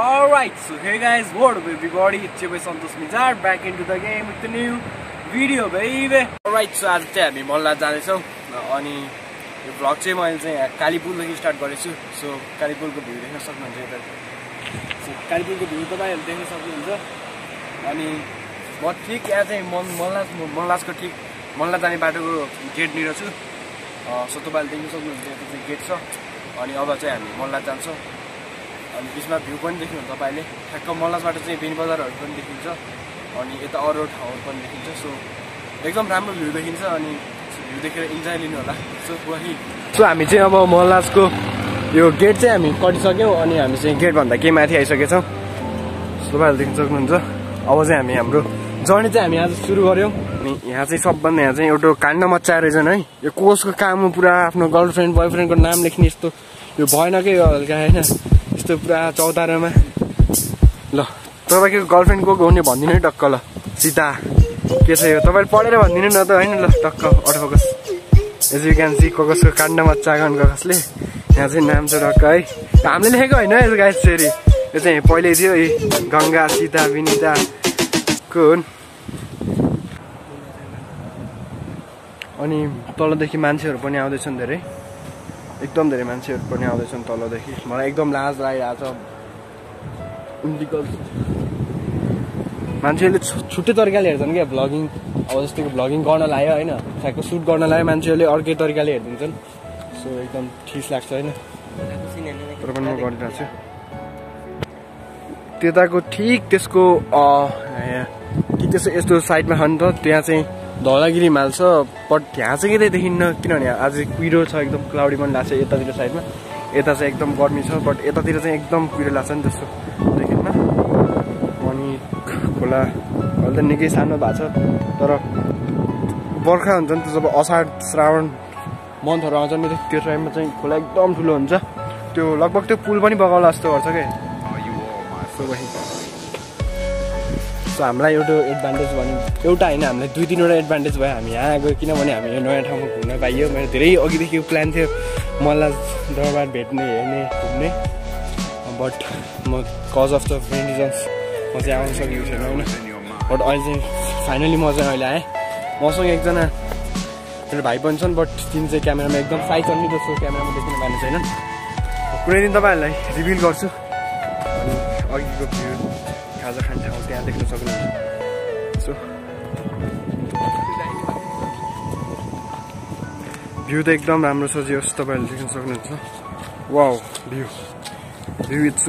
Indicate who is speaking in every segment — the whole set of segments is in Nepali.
Speaker 1: Alright, so hey guys, what up everybody, it's your boy Santosh Mizar back into the game with the new video baby. Alright, so आज चाहिँ हामी मल्ला जाँदैछौँ अनि यो भ्लग चाहिँ मैले चाहिँ कालीपुरदेखि स्टार्ट गरेछु। सो कालीपुरको भ्यू देख्न सक्नुहुन्छ यता। सो कालीपुरको भ्यू तपाईँहरूले देख्न सक्नुहुन्छ अनि म ठिक यहाँ चाहिँ मल्लासको ठिक मल्ला जाने बाटोको गेटनिर छु। सो तपाईँहरूले देख्न सक्नुहुन्छ यता चाहिँ गेट छ अनि अब चाहिँ हामी मल्ला जान्छौँ अनि बिचमा भ्यू पनि देख्नुहुन्छ तपाईले। ठ्याक्क मल्लासबाट चाहिँ बेनी बजारहरू पनि देखिन्छ अनि यता अरू ठाउँहरू पनि देखिन्छ। सो एकदम राम्रो भ्यू देखिन्छ अनि भ्यू देखेर इन्जोय लिनु होला। सो हामी चाहिँ अब मल्लासको यो गेट चाहिँ हामी कटिसक्यौँ अनि हामी चाहिँ गेटभन्दा केही माथि आइसकेछौँ। तपाईँहरूले देख्न सक्नुहुन्छ। अब चाहिँ हामी हाम्रो जर्नी चाहिँ हामी आज सुरु गऱ्यौँ अनि यहाँ चाहिँ सबभन्दा यहाँ चाहिँ एउटा काण्ड मच्चाएर रहेछन् है। यो कसको काम हो पुरा आफ्नो गर्लफ्रेन्ड बोयफ्रेन्डको नाम लेख्ने यस्तो यो भएन कि हल्का होइन यस्तो पुरा चौतारामा। ल तपाईँको गर्लफ्रेन्ड को हुने भनिदिनु है टक्क। ल सीता के छ यो तपाईँले पढेर भनिदिनु न त होइन। ल टक्क अटोफोकस एज यु क्यान सी कसको काण्ड मच्चा गन कसले यहाँ चाहिँ नाम छ टक्क है। हामीले लेखेको होइन यो गाइस फेरि यो चाहिँ पहिल्यै थियो गङ्गा सीता विनिता को हुन्। अनि तलदेखि मान्छेहरू पनि आउँदैछन् धेरै एकदम धेरै मान्छेहरू पनि आउँदैछन् तलदेखि। मलाई एकदम लाज लागिरहेको छ बिकज मान्छेहरूले छुट्टै तरिकाले हेर्छन् क्या भ्लगिङ। अब जस्तो कि भ्लगिङ गर्न लाग्यो होइन ठ्याक्क सुट गर्न लाग्यो मान्छेहरूले अर्कै तरिकाले हेरिदिन्छन्। सो एकदम ठिस लाग्छ होइन तर पनि म गरिरहेको छु। त्यताको ठिक त्यसको यस्तो साइडमा छ नि त त्यहाँ चाहिँ धौलागिरी हिमाल छ बट यहाँ चाहिँ किन देखिन्न किनभने आज कुहिरो छ एकदम क्लाउडी पनि लाग्छ यतातिर साइडमा। यता चाहिँ एकदम गर्मी छ बट यतातिर चाहिँ एकदम कुहिरो लाग्छ नि जस्तो देखिन्न। अनि खोला अहिले त निकै सानो भएको छ तर बर्खा हुन्छ नि त जब असार श्रावण मन्थहरू आउँछ नि त्यो टाइममा चाहिँ खोला एकदम ठुलो हुन्छ। त्यो लगभग त्यो पुल पनि बगाउला जस्तो गर्छ क्या। सो हामीलाई एउटा एडभान्टेज भन्यो एउटा होइन हामीलाई दुई तिनवटा एडभान्टेज भयो हामी यहाँ गयो किनभने हामी यो नयाँ ठाउँमा घुम्न पाइयो। मेरो धेरै अघिदेखि प्लान थियो मलाई दरबार भेट्ने हेर्ने घुम्ने बट म cause of the main reasons म चाहिँ आउनु सकेको छैन होइन। बट अहिले चाहिँ फाइनली म चाहिँ अहिले आएँ। मसँग एकजना मेरो भाइ पनि छन् बट तिन चाहिँ क्यामेरामा एकदम साइज अन्य जस्तो क्यामेरामा देखिनु पाउने छैनन्। कुनै दिन तपाईँहरूलाई रिभिल गर्छु। अनि अघिको भ्यू खाजा खाने ठाउँ त्यहाँ देख्न सक्नुहुन्छ। सो भ्यू त एकदम राम्रो छ जे होस् तपाईँहरूले देख्न सक्नुहुन्छ। वाउ भ्यू इट्स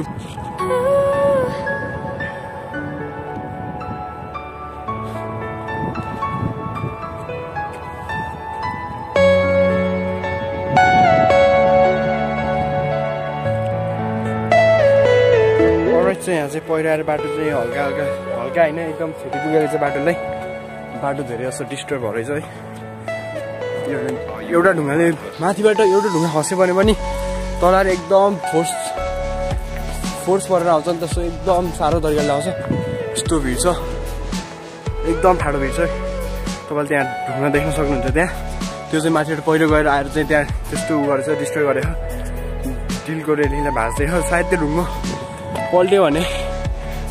Speaker 1: चाहिँ यहाँ चाहिँ पहिरो बाटो चाहिँ हल्का होइन एकदम फेरि पुगेर चाहिँ बाटो धेरै जस्तो डिस्टर्ब भएछ है। एउटा ढुङ्गाले माथिबाट एउटा ढुङ्गा खस्यो भने पनि तल एकदम फोर्स परेर आउँछ नि त। सो एकदम साह्रो तरिकाले आउँछ यस्तो भिड छ एकदम ठाडो भिड छ। तपाईँले त्यहाँ ढुङ्गा देख्न सक्नुहुन्छ त्यहाँ त्यो चाहिँ माथिबाट पहिरो गएर आएर चाहिँ त्यहाँ त्यस्तो उ गरेछ डिस्ट्रोय गरेर डिलको रेलिङलाई भाँच्दै सायद त्यो ढुङ्गो पल्ट्यो भने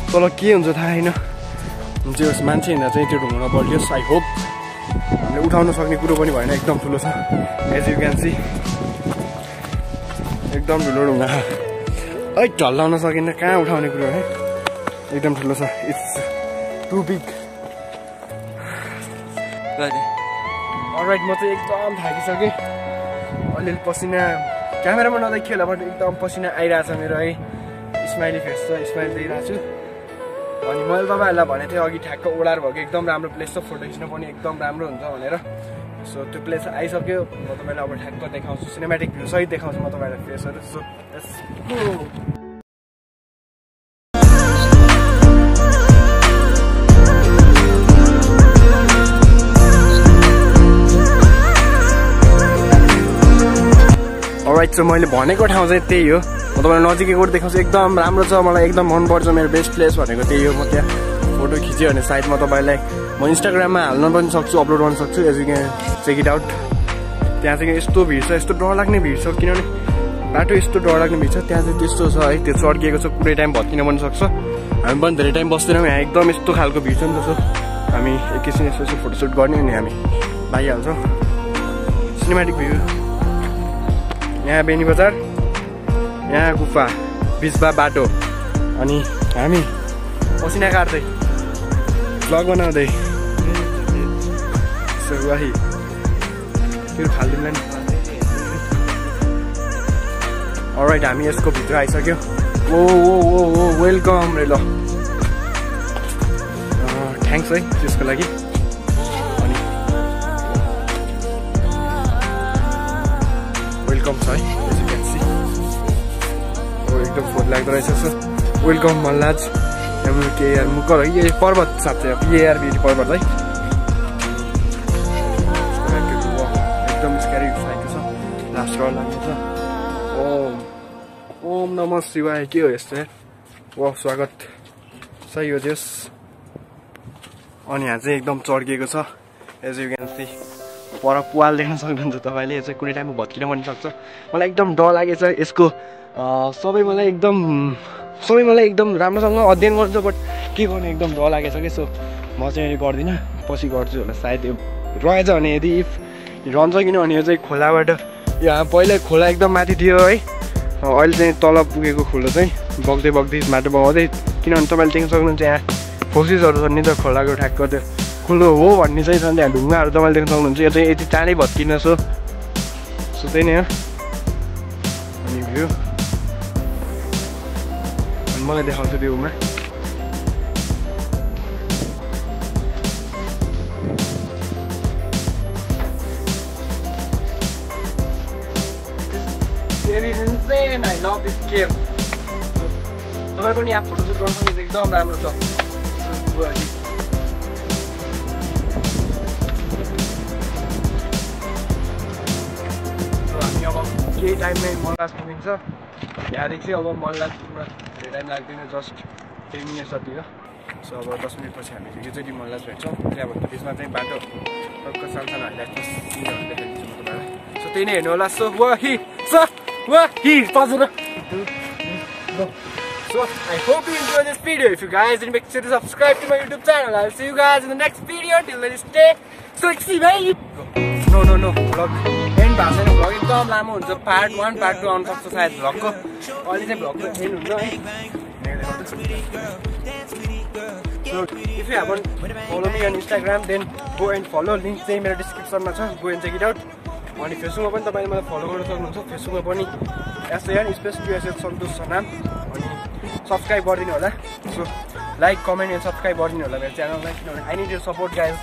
Speaker 1: तल के हुन्छ थाहा छैन। जे होस् मान्छे हिँड्दा चाहिँ त्यो ढुङ्गा पल्टियोस्। आई होप हामीले उठाउन सक्ने कुरो पनि भएन एकदम ठुलो छ एज यु क्यान सी एकदम ठुलो ढुङ्गा है ढल्लाउन सकिन्न कहाँ उठाउने कुरो है एकदम ठुलो छ। It's to big. अलराइट म चाहिँ एकदम थाकिसकेँ अलिअलि पसिना क्यामेरामा नदेखियो होला बट एकदम पसिना आइरहेछ मेरो है। स्माइली फेस छ स्माइल दिइरहेको छु। अनि मैले तपाईँहरूलाई भनेको थिएँ अघि ठ्याक्क ओडार भएको एकदम राम्रो प्लेस छ फोटो खिच्न पनि एकदम राम्रो हुन्छ भनेर। सो त्यो प्लेस आइसक्यो म तपाईँलाई अब ठ्याक्क देखाउँछु सिनेमेटिक भ्यू सहित देखाउँछु म तपाईँलाई फेसहरू। सो अलराइट सो मैले भनेको ठाउँ चाहिँ त्यही हो। म तपाईँलाई नजिकैबाट देखाउँछु एकदम राम्रो छ मलाई एकदम मनपर्छ। मेरो बेस्ट प्लेस भनेको त्यही हो। म त्यहाँ फोटो खिच्यो भने साइड म तपाईँलाई म इन्स्टाग्राममा हाल्न पनि सक्छु अपलोड गर्न सक्छु as you can check it out. त्यहाँ चाहिँ यस्तो भिड छ यस्तो डर लाग्ने भिड छ किनभने बाटो यस्तो डरलाग्ने भित्र त्यहाँ चाहिँ त्यस्तो छ है त्यो चर्किएको छ कुनै टाइम भत्किन पनि सक्छ हामी पनि धेरै टाइम बस्दैनौँ यहाँ एकदम यस्तो खालको भिड छ नि त हामी एकैछिन यसो यसो फोटोसुट गर्ने अनि हामी भागिहाल्छौँ सिनेमेटिक भ्यू यहाँ बेनी बजार यहाँ गुफा बिचमा बाटो अनि हामी पसिना काट्दै भ्लग बनाउँदै वाही त्यो फाल्दिनलाई नि अलराइट हामी यसको भित्र आइसक्यो ओ ओ ओ ओ वेलकम रे ल थ्याङ्क्स है त्यसको लागि अनि वेलकम छ है एकदम फोन लाग्दो रहेछ वेलकम मल्लाज केआर मुकर है पर्वत साँच्चै पिआर बिटी पर्वत है एकदम स्क्यारी साइड छ लास्ट रल लाग्ने छ ओम नमः शिवाय के हो यस्तो वा स्वागत सही हो देश अनि यहाँ चाहिँ एकदम चर्किएको छ एज यु क्यान सी पर पुवाल देख्न सक्नुहुन्छ तपाईँले यो चाहिँ कुनै टाइममा भत्किन पनि सक्छ मलाई एकदम डर लागेछ यसको सबै मलाई एकदम राम्रोसँग अध्ययन गर्छु बट के गर्ने एकदम डर लागेछ कि सो म चाहिँ अहिले गर्दिनँ पछि गर्छु होला सायद यो रहेछ भने यदि इफ रहन्छ किनभने यो चाहिँ खोलाबाट यहाँ पहिल्यै खोला एकदम माथि थियो है अहिले चाहिँ तल पुगेको खोलो चाहिँ बग्दै माटो बगाउँदै किनभने तपाईँले देख्न सक्नुहुन्छ यहाँ फोसिसहरू छ नि त खोलाको ठ्याक्क त्यो खोलो हो भन्ने चाहिँ छ त्यहाँ ढुङ्गाहरू तपाईँले देख्न सक्नुहुन्छ यो चाहिँ यति चाँडै भत्किन सो त्यही नै हो अनि भ्यू अनि मलाई देखाउँछु भ्यूमा It is insane. I love this game. तपाईं पनि यहाँ फोटोसुट गर्न सक्नुहुन्छ एकदम राम्रो छ हामी अब केही टाइममै मल्लाज पुगिन्छ यहाँदेखि चाहिँ अब मल्लाज पुग्न धेरै टाइम लाग्दैन जस्ट 10 मिनट जति हो सो अब 10 मिनटपछि हामी एकैचोटि मल्लाज भेट्छौँ त्यहाँभन्दा त्यसमा चाहिँ बाटो टक्क सानसानो हामीलाई सिनहरू देखाइदिन्छु म तपाईँलाई सो त्यही नै हेर्नु होला so So I hope you enjoyed this video. If you guys didn't, make sure to subscribe to my YouTube channel. I'll see you guys in the next video. Till then, stay sexy, baby. No. Vlog end भएको छैन vlog एकदम लामो हुन्छ part 1 part 2 आउन सक्छ सायद vlog को अहिले चाहिँ vlog को end हुन्छ है So if you haven't follow me on Instagram then go and follow link चाहिँ मेरो description मा छ go and check it out अनि फेसबुकमा पनि तपाईले मलाई फलो गर्न सक्नुहुन्छ फेसबुकमा पनि SAN स्पेस QSL सन्तोष छ नाम अनि सब्स्क्राइब गरिदिनु होला so like comment and subscribe गरिदिनु होला मेरो च्यानललाई किनभने I need your support guys